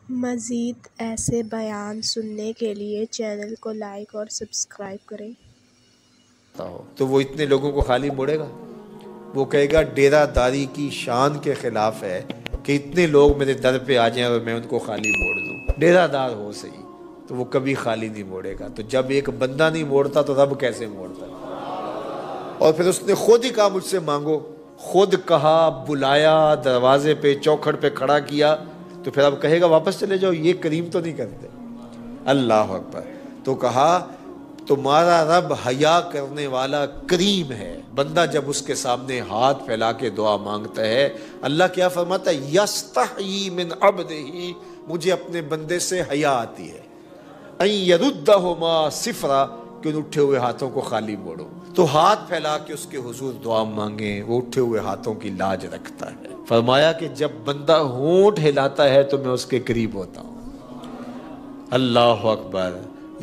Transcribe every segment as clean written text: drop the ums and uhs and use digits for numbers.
مزید ایسے بیان سننے کے لیے چینل کو لائک اور سبسکرائب کریں۔ تو وہ اتنے لوگوں کو خالی موڑے گا؟ وہ کہے گا ڈیرہ داری کی شان کے خلاف ہے کہ اتنے لوگ میرے در پہ آ جائیں اور میں ان کو خالی موڑ دوں۔ ڈیرہ دار ہو صحیح تو وہ کبھی خالی نہیں موڑے گا۔ تو جب ایک بندہ نہیں موڑتا تو رب کیسے موڑتا؟ اور پھر اس نے خود ہی کہا مجھ سے مانگو، خود کہا، بلایا، دروازے پہ چوکھٹ پہ کھڑا کیا، تو پھر اب کہے گا واپس چلے جاؤ، یہ کریم تو نہیں کرتے۔ اللہ اکبر۔ تو کہا تمہارا رب حیا کرنے والا کریم ہے۔ بندہ جب اس کے سامنے ہاتھ پھیلا کے دعا مانگتا ہے، اللہ کیا فرماتا ہے؟ یستحیی من عبدہ، مجھے اپنے بندے سے حیا آتی ہے، ان یردہما صفرا، کہ ان اٹھے ہوئے ہاتھوں کو خالی موڑو۔ تو ہاتھ پھیلا کے اس کے حضور دعا مانگیں، وہ اٹھے ہوئے ہاتھوں کی لاج رکھتا ہے۔ فرمایا کہ جب بندہ ہونٹ ہلاتا ہے تو میں اس کے قریب ہوتا ہوں۔ اللہ اکبر۔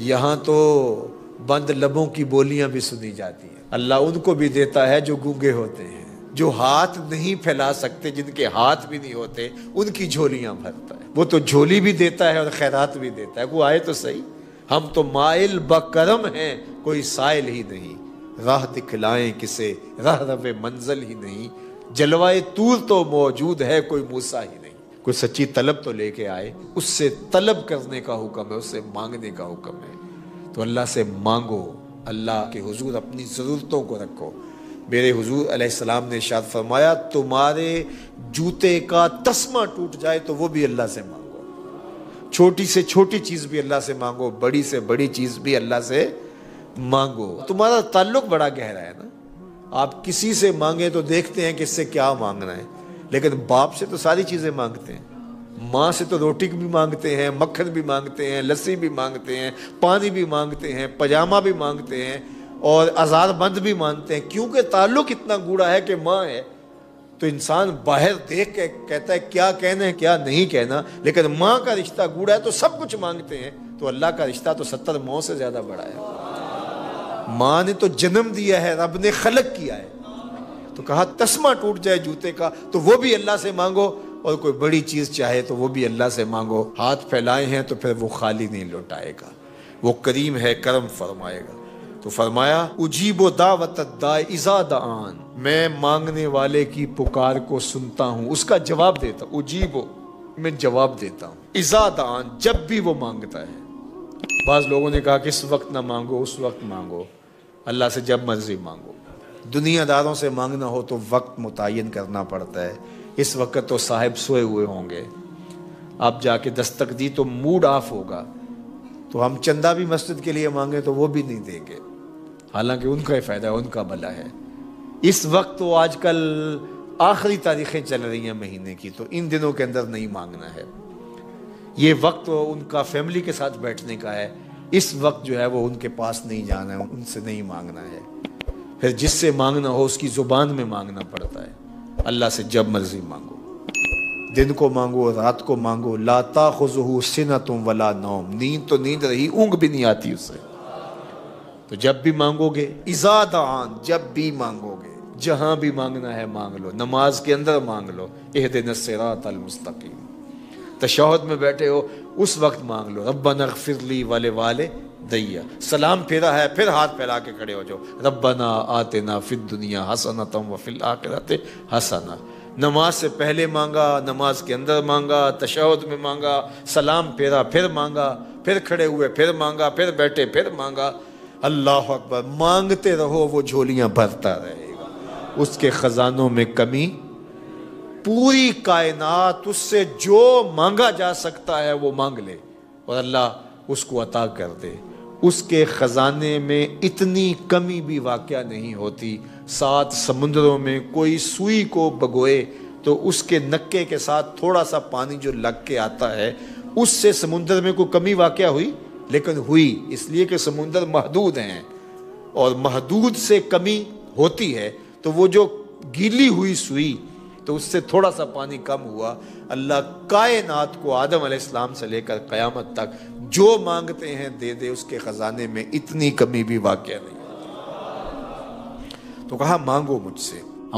یہاں تو بند لبوں کی بولیاں بھی سنی جاتی ہیں۔ اللہ ان کو بھی دیتا ہے جو گونگے ہوتے ہیں، جو ہاتھ نہیں پھیلا سکتے، جن کے ہاتھ بھی نہیں ہوتے، ان کی جھولیاں بھرتا ہے۔ وہ تو جھولی بھی دیتا ہے اور خیرات بھی دیتا ہے۔ کوئی آئے تو صحیح، ہم تو مائل بکرم ہیں، کوئی سائل ہی نہیں، راہ دکھلائیں کسے، راہ رو منزل ہی نہیں، جلوائے طور تو موجود ہے، کوئی موسیٰ ہی نہیں۔ کوئی سچی طلب تو لے کے آئے، اس سے طلب کرنے کا حکم ہے، اس سے مانگنے کا حکم ہے۔ تو اللہ سے مانگو، اللہ کے حضور اپنی ضرورتوں کو رکھو۔ میرے حضور علیہ السلام نے ارشاد فرمایا تمہارے جوتے کا تسمہ ٹوٹ جائے تو وہ بھی اللہ سے مانگو۔ چھوٹی سے چھوٹی چیز بھی اللہ سے مانگو، بڑی سے بڑی چیز بھی اللہ سے مانگو۔ تمہارا تعلق بڑا گہرا ہے نا، آپ کسی سے مانگیں تو دیکھتے ہیں کہ اس سے کیا مانگنا ہے، لیکن باپ سے تو ساری چیزیں مانگتے ہیں، ماں سے تو روٹی بھی مانگتے ہیں، مکھن بھی مانگتے ہیں، لسی بھی مانگتے ہیں، پانی بھی مانگتے ہیں، پاجامہ بھی مانگتے ہیں، اور آزار بند بھی مانگتے ہیں، کیونکہ تعلق اتنا گوڑا ہے کہ ماں ہے۔ تو انسان باہر دیکھ کے کہتا ہے کیا کہنا ہے کیا نہیں کہنا، لیکن ماں کا رشتہ گوڑا ہے تو سب کچھ مانگتے ہیں۔ تو اللہ کا رشتہ تو 70 ماؤں سے زیادہ بڑا ہے۔ ماں نے تو جنم دیا ہے، رب نے خلق کیا ہے۔ تو کہا تسمہ ٹوٹ جائے جوتے کا تو وہ بھی اللہ سے مانگو، اور کوئی بڑی چیز چاہے تو وہ بھی اللہ سے مانگو۔ ہاتھ پھیلائے ہیں تو پھر وہ خالی نہیں لوٹائے گا، وہ کریم ہے، کرم فرمائے گا۔ تو فرمایا اجیب دعوت الداع اذا دعان، میں مانگنے والے کی پکار کو سنتا ہوں، اس کا جواب دیتا ہوں۔ اجیب، میں جواب دیتا ہوں، اذا دعان، جب بھی وہ مانگتا ہے۔ بعض لوگوں نے کہا کہ اس وقت نہ مانگو، اس وقت مانگو۔ اللہ سے جب مرضی مانگو۔ دنیا داروں سے مانگنا ہو تو وقت متعین کرنا پڑتا ہے۔ اس وقت تو صاحب سوئے ہوئے ہوں گے، آپ جا کے دستک دی تو موڈ آف ہوگا، تو ہم چندہ بھی مسجد کے لیے مانگے تو وہ بھی نہیں دیں گے، حالانکہ ان کا ہی فائدہ ہے، ان کا بھلا ہے۔ اس وقت تو آج کل آخری تاریخیں چل رہی ہیں مہینے کی، تو ان دنوں کے اندر نہیں مانگنا ہے۔ یہ وقت ان کا فیملی کے ساتھ بیٹھنے کا ہے، اس وقت جو ہے وہ ان کے پاس نہیں جانا ہے، ان سے نہیں مانگنا ہے۔ پھر جس سے مانگنا ہو اس کی زبان میں مانگنا پڑتا ہے۔ اللہ سے جب مرضی مانگو، دن کو مانگو، رات کو مانگو۔ لا تاخذہ سنۃ ولا نوم، نیند تو نیند رہی، اونگ بھی نہیں آتی اس سے۔ تو جب بھی مانگو گے، اذا دعان، جب بھی مانگو گے، جہاں بھی مانگنا ہے مانگ لو، نماز کے اندر مانگ لو، اہدنا الصراط المستقیم۔ تشہد میں بیٹھے ہو اس وقت مانگ لو، ربنا اغفر لی ولوالدی۔ سلام پھیرا ہے پھر ہاتھ پھیلا کے کھڑے ہو جاؤ، ربنا آتنا فی الدنیا حسنۃ وفی الآخرۃ حسنہ۔ نماز سے پہلے مانگا، نماز کے اندر مانگا، تشہد میں مانگا، سلام پھیرا پھر مانگا، پھر کھڑے ہوئے پھر مانگا، پھر بیٹھے پھر مانگا۔ اللہ اکبر۔ مانگتے رہو، وہ جھولیاں بھرتا رہے گا، اس کے خزانوں میں کمی۔ پوری کائنات اس سے جو مانگا جا سکتا ہے وہ مانگ لے اور اللہ اس کو عطا کر دے۔ اس کے خزانے میں اتنی کمی بھی واقع نہیں ہوتی۔ 7 سمندروں میں کوئی سوئی کو بگوئے تو اس کے نکے کے ساتھ تھوڑا سا پانی جو لگ کے آتا ہے، اس سے سمندر میں کوئی کمی واقع ہوئی؟ لیکن ہوئی، اس لیے کہ سمندر محدود ہیں، اور محدود سے کمی ہوتی ہے۔ تو وہ جو گیلی ہوئی سوئی، تو اس سے تھوڑا سا پانی کم ہوا۔ اللہ کائنات کو آدم علیہ السلام سے لے کر قیامت تک جو مانگتے ہیں دے دے، اس کے خزانے میں اتنی کمی بھی واقع نہیں۔ تو کہا مانگو مجھ سے۔